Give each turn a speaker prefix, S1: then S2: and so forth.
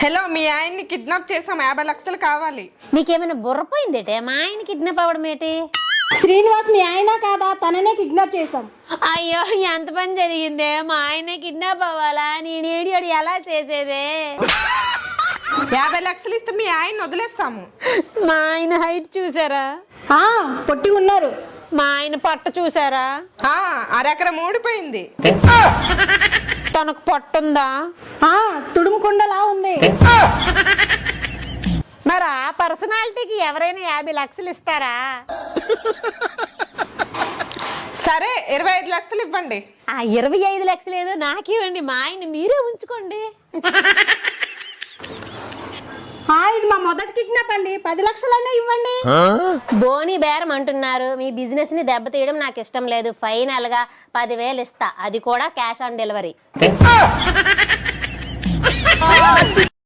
S1: Hello, మీ ఆయన్ని kidnap చేసాం, 50 లక్షలు కావాలి.
S2: మీకేమైనా బుర్రపోయిందేటే? మా ఆయన కిడ్నాప్ అవ్వడం ఏంటి?
S3: శ్రీనివాస్ మీ ఆయన కాదా? తననే కిడ్నాప్ చేసాం.
S2: అయ్యో, ఎంత పని జరిగిందే! మా ఆయన కిడ్నాప్ అవ్వాలా? నేను ఏడియోడు ఎలా చేసేదే?
S1: 50 లక్షలు ఇస్తే మీ ఆయన్ని వదిలేస్తాము.
S2: మా ఆయన హైట్ చూసారా?
S3: పొట్టి ఉన్నారు.
S2: మా ఆయన పొట్ట చూసారా?
S1: అరెకరం ఊడిపోయింది.
S2: తనకు పొట్టుందా?
S3: తుడుముకుండలా ఉంది.
S2: మరి ఆ పర్సనాలిటీకి ఎవరైనా 50 లక్షలు ఇస్తారా?
S1: సరే, 25 లక్షలు ఇవ్వండి.
S2: ఆ 25 లక్షలు ఏదో నాకివ్వండి, మా ఆయన మీరే ఉంచుకోండి.
S3: ఇది మా మొదటి కిడ్నాప్ అండి. 10 లక్షలైనా ఇవ్వండి.
S2: బోని బేరం అంటున్నారు. మీ బిజినెస్ ని దెబ్బతీయడం నాకు ఇష్టం లేదు. ఫైనల్ గా 10,000 ఇస్తా, అది కూడా క్యాష్ ఆన్ డెలివరీ.